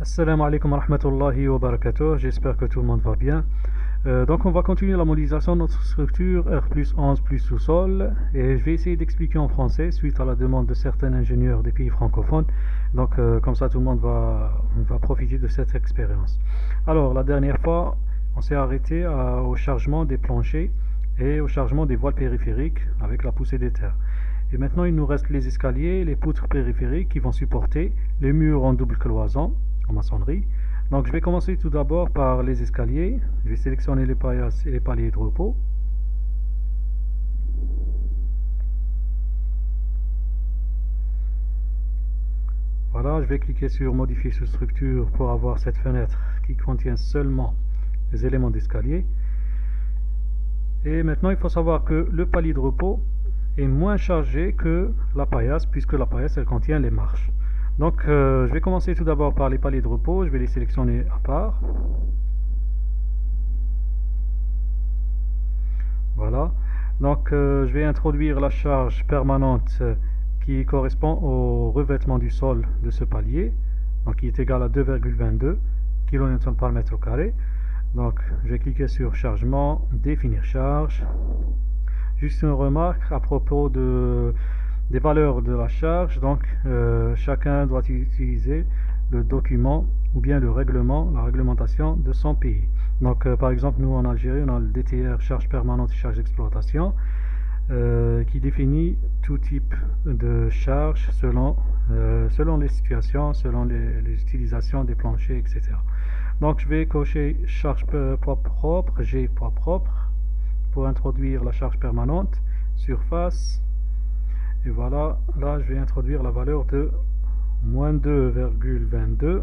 Assalamu alaikum wa rahmatullahi wa barakatuh, j'espère que tout le monde va bien. Donc on va continuer la modélisation de notre structure R plus 11 plus sous-sol et je vais essayer d'expliquer en français suite à la demande de certains ingénieurs des pays francophones. Donc comme ça tout le monde va profiter de cette expérience. Alors la dernière fois on s'est arrêté au chargement des planchers et au chargement des voiles périphériques avec la poussée des terres. Et maintenant il nous reste les escaliers, les poutres périphériques qui vont supporter les murs en double cloison en maçonnerie. Donc je vais commencer tout d'abord par les escaliers. Je vais sélectionner les paillasses et les paliers de repos. Voilà, je vais cliquer sur modifier sous structure pour avoir cette fenêtre qui contient seulement les éléments d'escalier. Et maintenant il faut savoir que le palier de repos est moins chargé que la paillasse puisque la paillasse elle contient les marches. Donc je vais commencer tout d'abord par les paliers de repos, je vais les sélectionner à part. Voilà, donc je vais introduire la charge permanente qui correspond au revêtement du sol de ce palier, donc qui est égal à 2,22 kN par mètre carré. Donc je vais cliquer sur chargement, définir charge. Juste une remarque à propos des valeurs de la charge, donc chacun doit utiliser le document ou bien le règlement, la réglementation de son pays. Donc par exemple nous en Algérie on a le DTR charge permanente et charge d'exploitation qui définit tout type de charge selon les situations, selon les utilisations des planchers, etc. Donc je vais cocher charge poids propre, G poids propre pour introduire la charge permanente, surface. Et voilà, là je vais introduire la valeur de moins 2,22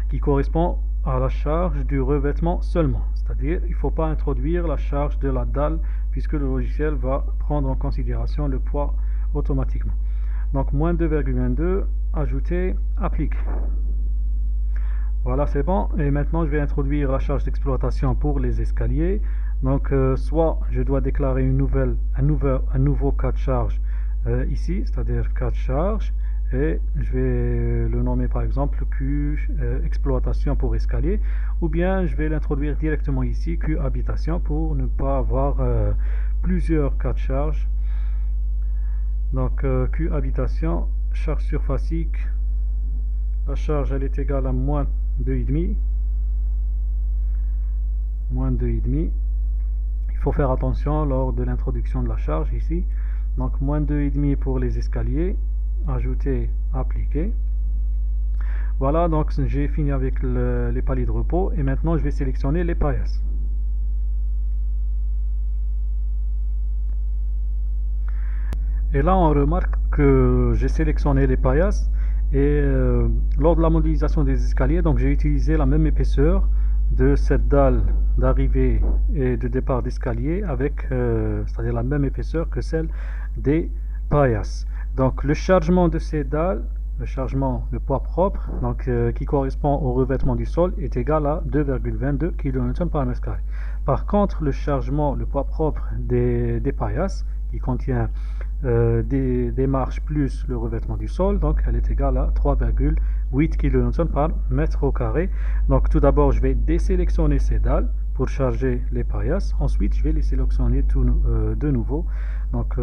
qui correspond à la charge du revêtement seulement. C'est-à-dire il ne faut pas introduire la charge de la dalle puisque le logiciel va prendre en considération le poids automatiquement. Donc moins 2,22, ajouter, appliquer. Voilà, c'est bon. Et maintenant je vais introduire la charge d'exploitation pour les escaliers. Donc soit je dois déclarer un nouveau cas de charge ici, c'est-à-dire cas de charge, et je vais le nommer par exemple Q exploitation pour escalier, ou bien je vais l'introduire directement ici, Q habitation, pour ne pas avoir plusieurs cas de charge. Donc Q habitation, charge surfacique, la charge elle est égale à moins 2,5. Moins 2,5. Il faut faire attention lors de l'introduction de la charge ici. Donc moins 2,5 pour les escaliers. Ajouter, appliquer. Voilà, donc j'ai fini avec les paliers de repos. Et maintenant je vais sélectionner les paillasses. Et là on remarque que j'ai sélectionné les paillasses. Et lors de la modélisation des escaliers, donc j'ai utilisé la même épaisseur de cette dalle d'arrivée et de départ d'escalier avec c'est-à-dire la même épaisseur que celle des paillasses. Donc le chargement de ces dalles, le poids propre, donc qui correspond au revêtement du sol, est égal à 2,22 kN par mètre carré. Par contre le poids propre des paillasses, qui contient des marches plus le revêtement du sol, donc elle est égale à 3,8 kN par mètre carré. Donc tout d'abord je vais désélectionner ces dalles pour charger les paillasses, ensuite je vais les sélectionner de nouveau, donc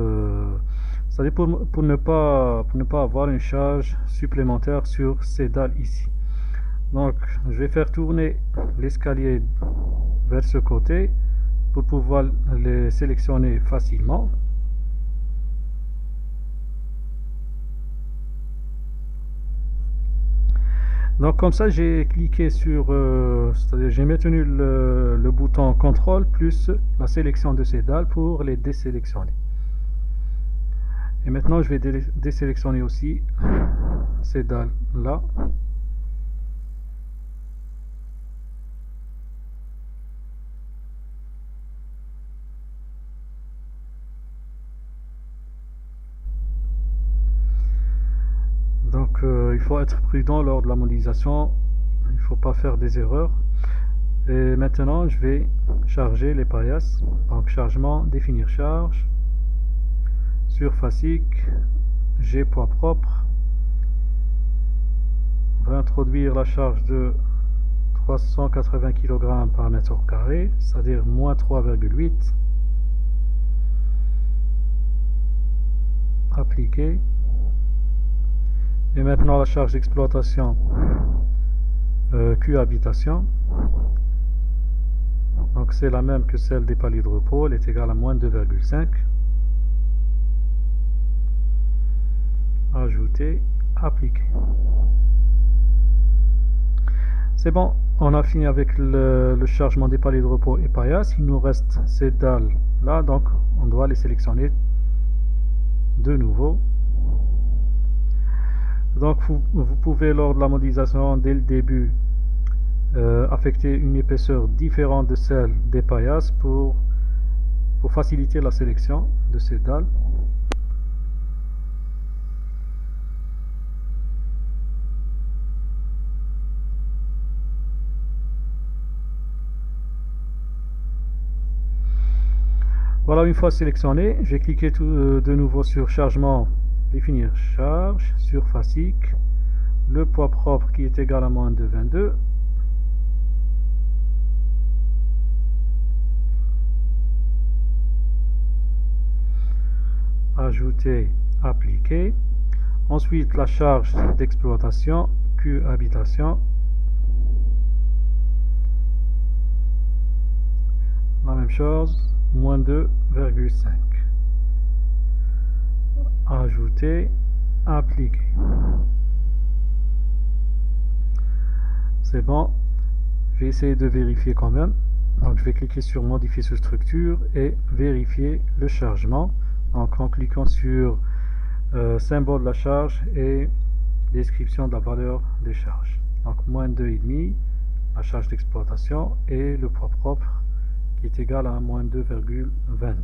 c'est-à-dire pour ne pas avoir une charge supplémentaire sur ces dalles ici. Donc je vais faire tourner l'escalier vers ce côté pour pouvoir les sélectionner facilement. Donc comme ça j'ai cliqué sur, c'est-à-dire j'ai maintenu le bouton contrôle plus la sélection de ces dalles pour les désélectionner. Et maintenant je vais désélectionner aussi ces dalles là. Donc il faut être prudent lors de la modélisation, il ne faut pas faire des erreurs. Et maintenant je vais charger les paillasses. Donc chargement, définir charge, surfacique, G poids propre. On va introduire la charge de 380 kg par mètre carré, c'est-à-dire moins 3,8. Appliquer. Et maintenant la charge d'exploitation Q habitation. Donc c'est la même que celle des paliers de repos, elle est égale à moins 2,5. Ajouter, appliquer. C'est bon, on a fini avec le chargement des paliers de repos et paillasse. Il nous reste ces dalles là, donc on doit les sélectionner de nouveau. Donc vous pouvez lors de la modélisation dès le début affecter une épaisseur différente de celle des paillasses pour faciliter la sélection de ces dalles. Voilà, une fois sélectionné, je vais cliquer de nouveau sur chargement, définir charge, sur fascique, le poids propre qui est égal à moins 2,22. Ajouter, appliquer. Ensuite la charge d'exploitation, Q habitation. La même chose, moins 2,5. Ajouter, appliquer. C'est bon. Je vais essayer de vérifier quand même. Donc je vais cliquer sur modifier sous structure et vérifier le chargement. Donc en cliquant sur symbole de la charge et description de la valeur des charges. Donc moins 2,5, la charge d'exploitation, et le poids propre qui est égal à moins 2,22.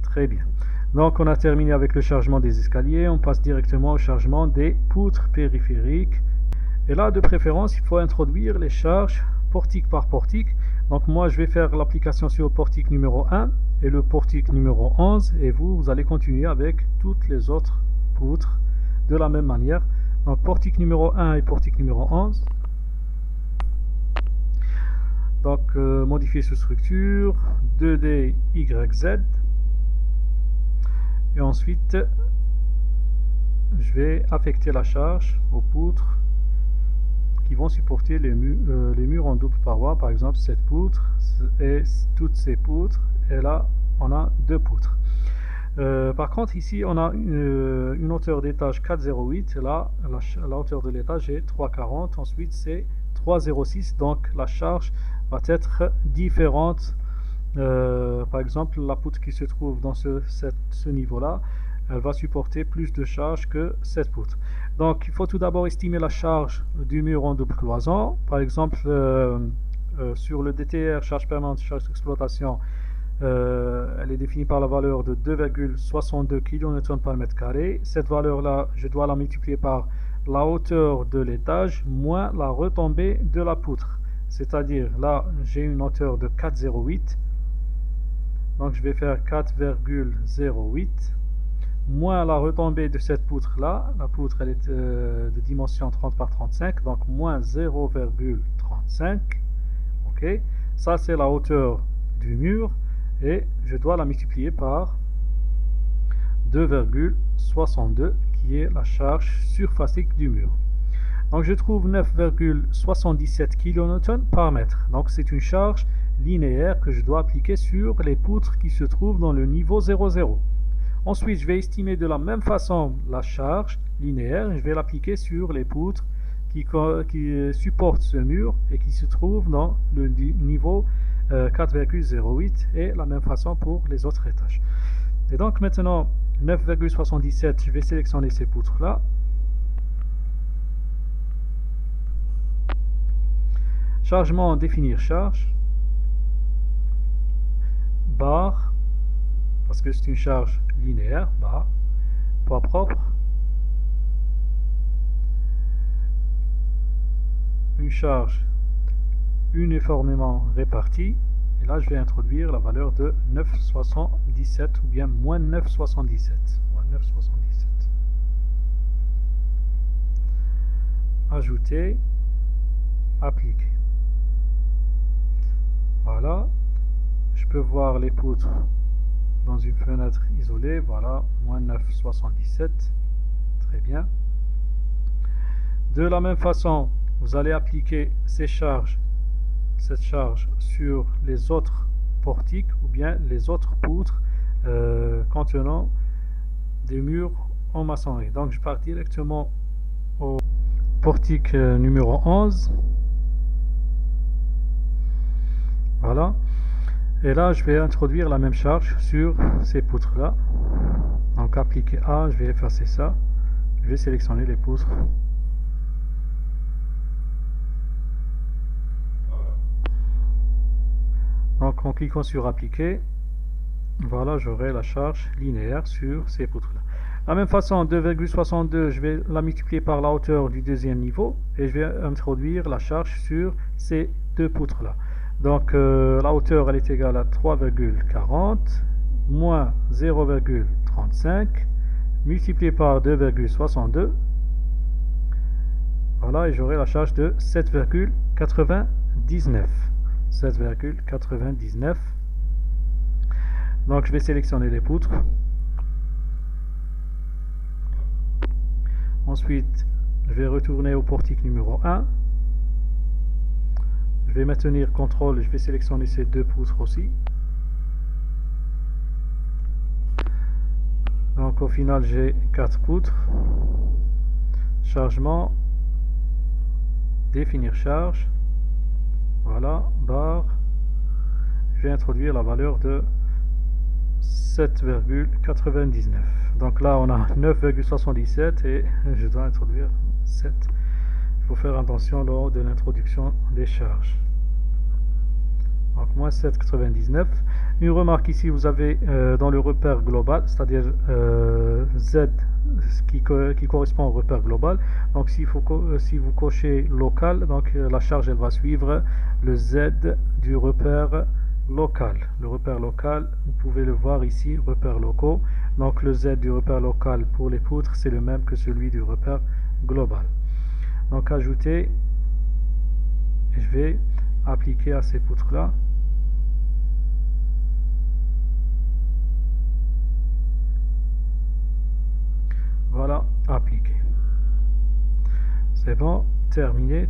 Très bien. Donc on a terminé avec le chargement des escaliers. On passe directement au chargement des poutres périphériques. Et là, de préférence, il faut introduire les charges portique par portique. Donc moi, je vais faire l'application sur le portique numéro 1 et le portique numéro 11. Et vous allez continuer avec toutes les autres poutres de la même manière. Donc portique numéro 1 et portique numéro 11. Donc modifier sous structure, 2D, YZ. Et ensuite, je vais affecter la charge aux poutres qui vont supporter les murs en double paroi. Par exemple, cette poutre et toutes ces poutres. Et là, on a deux poutres. Par contre, ici, on a une hauteur d'étage 4,08. Là, la hauteur de l'étage est 3,40. Ensuite, c'est 3,06. Donc, la charge va être différente. Par exemple, la poutre qui se trouve dans ce niveau-là, elle va supporter plus de charge que cette poutre. Donc, il faut tout d'abord estimer la charge du mur en double cloison. Par exemple, sur le DTR, charge permanente, charge d'exploitation, elle est définie par la valeur de 2,62 kN par mètre carré. Cette valeur-là, je dois la multiplier par la hauteur de l'étage moins la retombée de la poutre. C'est-à-dire, là, j'ai une hauteur de 4,08. Donc, je vais faire 4,08 moins la retombée de cette poutre là. La poutre, elle est de dimension 30 par 35, donc moins 0,35. Ok, ça c'est la hauteur du mur et je dois la multiplier par 2,62 qui est la charge surfacique du mur. Donc je trouve 9,77 kN par mètre. Donc c'est une charge linéaire que je dois appliquer sur les poutres qui se trouvent dans le niveau 0,0. Ensuite, je vais estimer de la même façon la charge linéaire et je vais l'appliquer sur les poutres qui supportent ce mur et qui se trouvent dans le niveau 4,08 et la même façon pour les autres étages. Et donc maintenant, 9,77, je vais sélectionner ces poutres-là. Chargement, définir charge. Barre, parce que c'est une charge linéaire, barre. Poids propre. Une charge uniformément répartie. Et là, je vais introduire la valeur de 9,77 ou bien moins 9,77. ajouter, appliquer. Voilà, je peux voir les poutres dans une fenêtre isolée. Voilà, moins 9,77, très bien. De la même façon, vous allez appliquer cette charge sur les autres portiques ou bien les autres poutres contenant des murs en maçonnerie. Donc je pars directement au portique numéro 11. Voilà. Et là, je vais introduire la même charge sur ces poutres-là. Donc appliquer A, je vais effacer ça. Je vais sélectionner les poutres. Donc en cliquant sur appliquer, voilà, j'aurai la charge linéaire sur ces poutres-là. De la même façon, 2,62, je vais la multiplier par la hauteur du deuxième niveau et je vais introduire la charge sur ces deux poutres-là. Donc la hauteur elle est égale à 3,40 moins 0,35 multiplié par 2,62. Voilà, et j'aurai la charge de 7,99. 7,99. Donc je vais sélectionner les poutres. Ensuite, je vais retourner au portique numéro 1. Je vais maintenir CTRL et je vais sélectionner ces deux poutres aussi. Donc au final, j'ai 4 poutres. Chargement. Définir charge. Voilà, barre. Je vais introduire la valeur de 7,99. Donc là, on a 9,77 et je dois introduire 7. Il faut faire attention lors de l'introduction des charges. Donc moins 7,99. Une remarque ici, vous avez dans le repère global, c'est-à-dire Z qui correspond au repère global. Donc si vous cochez local, donc la charge elle va suivre le Z du repère local. Le repère local, vous pouvez le voir ici, repères locaux. Donc le Z du repère local pour les poutres, c'est le même que celui du repère global. Donc ajouter, et je vais appliquer à ces poutres là. Voilà, appliqué. C'est bon, terminé.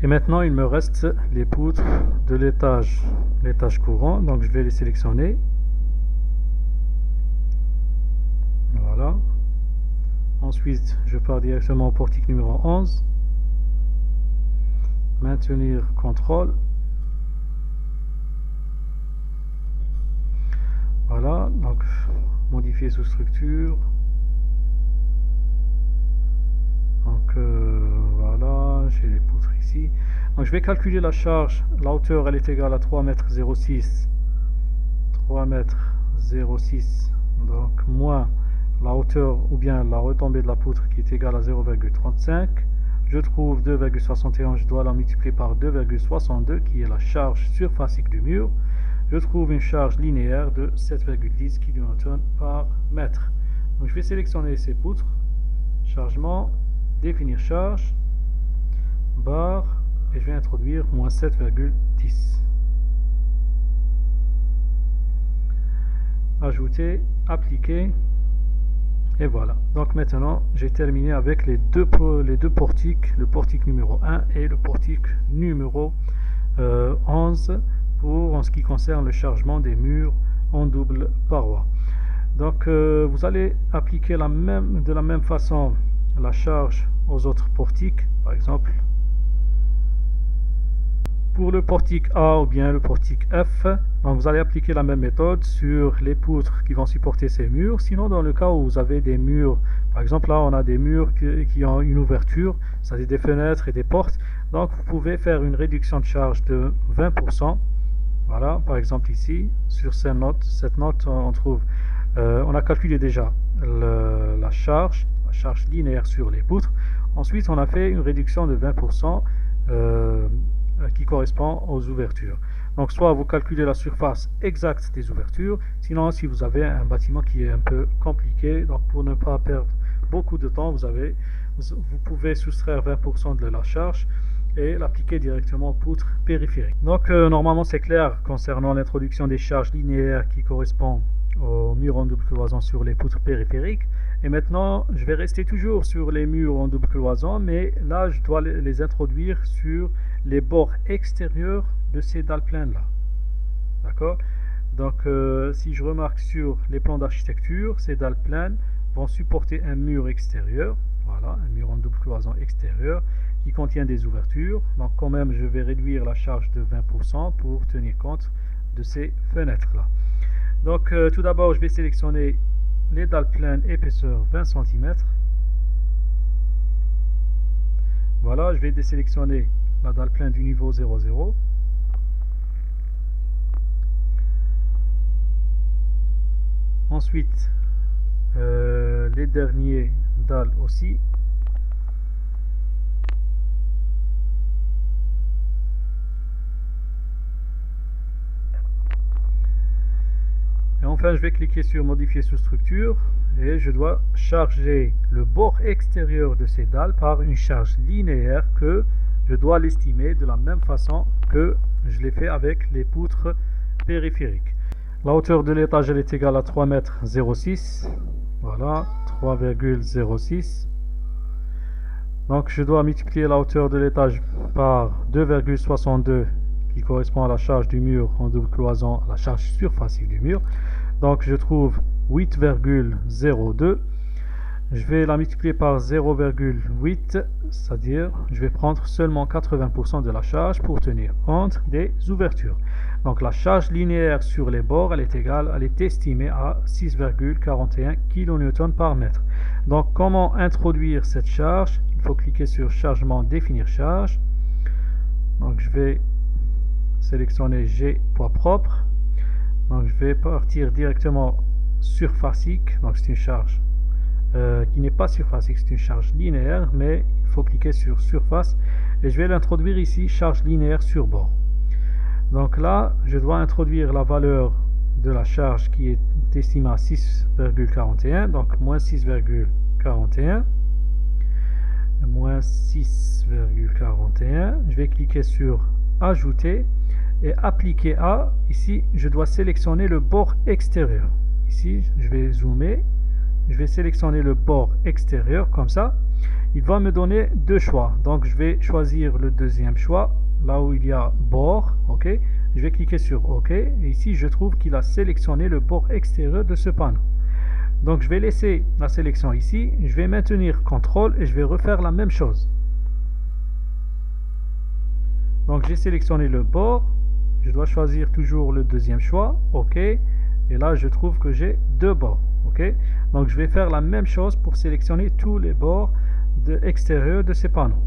Et maintenant, il me reste les poutres de l'étage courant. Donc, je vais les sélectionner. Voilà. Ensuite, je pars directement au portique numéro 11. Maintenir CTRL. Voilà, donc modifier sous structure. Donc voilà, j'ai les poutres ici. Donc je vais calculer la charge. La hauteur elle est égale à 3,06 m. 3,06 m. Donc moins la hauteur ou bien la retombée de la poutre qui est égale à 0,35. Je trouve 2,61, je dois la multiplier par 2,62 qui est la charge surfacique du mur. Je trouve une charge linéaire de 7,10 kN par mètre. Donc je vais sélectionner ces poutres. Chargement. Définir charge, barre, et je vais introduire moins 7,10. Ajouter, appliquer, et voilà. Donc maintenant, j'ai terminé avec les deux portiques, le portique numéro 1 et le portique numéro 11, en ce qui concerne le chargement des murs en double paroi. Donc vous allez appliquer de la même façon la charge aux autres portiques, par exemple pour le portique A ou bien le portique F. Donc vous allez appliquer la même méthode sur les poutres qui vont supporter ces murs. Sinon, dans le cas où vous avez des murs, par exemple là on a des murs qui ont une ouverture, c'est-à-dire des fenêtres et des portes, donc vous pouvez faire une réduction de charge de 20%. Voilà, par exemple ici sur cette note on trouve on a calculé déjà la charge linéaire sur les poutres. Ensuite, on a fait une réduction de 20% qui correspond aux ouvertures. Donc, soit vous calculez la surface exacte des ouvertures, sinon, si vous avez un bâtiment qui est un peu compliqué, donc pour ne pas perdre beaucoup de temps, vous pouvez soustraire 20% de la charge et l'appliquer directement aux poutres périphériques. Donc normalement c'est clair concernant l'introduction des charges linéaires qui correspondent aux murs en double cloison sur les poutres périphériques. Et maintenant je vais rester toujours sur les murs en double cloison, mais là je dois les introduire sur les bords extérieurs de ces dalles pleines là. D'accord? Donc si je remarque sur les plans d'architecture, ces dalles pleines vont supporter un mur extérieur, voilà, un mur en double cloison extérieur qui contient des ouvertures. Donc quand même je vais réduire la charge de 20% pour tenir compte de ces fenêtres là. Donc tout d'abord je vais sélectionner les dalles pleines épaisseur 20 cm. Voilà, je vais désélectionner la dalle pleine du niveau 00. Ensuite les derniers dalles aussi. Et enfin je vais cliquer sur modifier sous structure et je dois charger le bord extérieur de ces dalles par une charge linéaire que je dois l'estimer de la même façon que je l'ai fait avec les poutres périphériques. La hauteur de l'étage elle est égale à 3,06 m. Voilà, 3,06. Donc je dois multiplier la hauteur de l'étage par 2,62 qui correspond à la charge du mur en double cloison, la charge surfacique du mur. Donc je trouve 8,02. Je vais la multiplier par 0,8, c'est-à-dire je vais prendre seulement 80% de la charge pour tenir compte des ouvertures. Donc la charge linéaire sur les bords elle est estimée à 6,41 kN par mètre. Donc comment introduire cette charge? Il faut cliquer sur chargement, définir charge. Donc je vais sélectionner G poids propre. Donc je vais partir directement surfacique. Donc c'est une charge qui n'est pas surfacique, c'est une charge linéaire, mais il faut cliquer sur surface et je vais l'introduire ici, charge linéaire sur bord. Donc là je dois introduire la valeur de la charge qui est estimée à 6,41, donc moins 6,41, moins 6,41. Je vais cliquer sur ajouter et appliquer à. Ici je dois sélectionner le bord extérieur. Ici je vais zoomer, je vais sélectionner le bord extérieur comme ça. Il va me donner deux choix, donc je vais choisir le deuxième choix, là où il y a bord. Ok, je vais cliquer sur OK et ici je trouve qu'il a sélectionné le bord extérieur de ce panneau. Donc je vais laisser la sélection ici, je vais maintenir CTRL et je vais refaire la même chose. Donc j'ai sélectionné le bord, je dois choisir toujours le deuxième choix, OK, et là je trouve que j'ai deux bords. OK, donc je vais faire la même chose pour sélectionner tous les bords extérieurs de ces panneaux.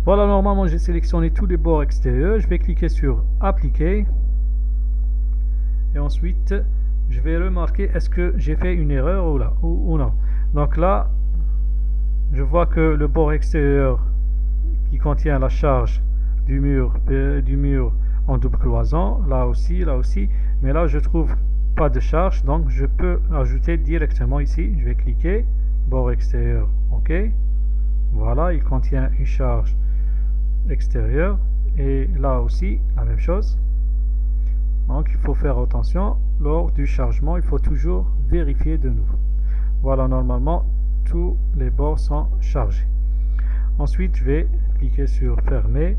Voilà, normalement j'ai sélectionné tous les bords extérieurs. Je vais cliquer sur appliquer et ensuite je vais remarquer est-ce que j'ai fait une erreur ou non. Donc là je vois que le bord extérieur qui contient la charge du mur en double cloison, là aussi, mais là je trouve pas de charge, donc je peux ajouter directement ici. Je vais cliquer bord extérieur, OK, voilà, il contient une charge extérieure et là aussi la même chose. Donc il faut faire attention lors du chargement, il faut toujours vérifier de nouveau. Voilà, normalement tous les bords sont chargés. Ensuite je vais cliquer sur fermer,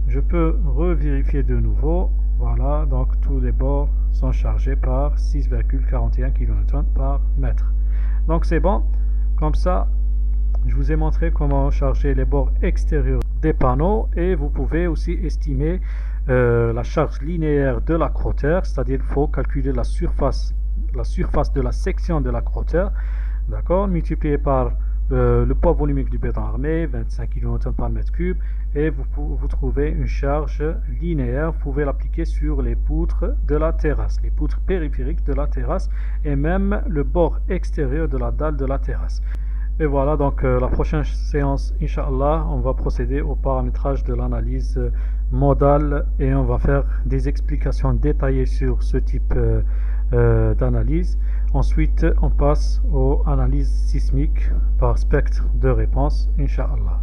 je peux revérifier de nouveau. Voilà, donc tous les bords sont chargés par 6,41 kN par mètre. Donc c'est bon, comme ça je vous ai montré comment charger les bords extérieurs des panneaux et vous pouvez aussi estimer la charge linéaire de l'accroteur, c'est-à-dire il faut calculer la surface de la section de l'accroteur, d'accord, multiplié par le poids volumique du béton armé, 25 kN par mètre cube, et vous trouvez une charge linéaire. Vous pouvez l'appliquer sur les poutres de la terrasse, les poutres périphériques de la terrasse, et même le bord extérieur de la dalle de la terrasse. Et voilà, donc la prochaine séance, Inch'Allah, on va procéder au paramétrage de l'analyse modale et on va faire des explications détaillées sur ce type d'analyse. Ensuite, on passe aux analyses sismiques par spectre de réponse, Inch'Allah.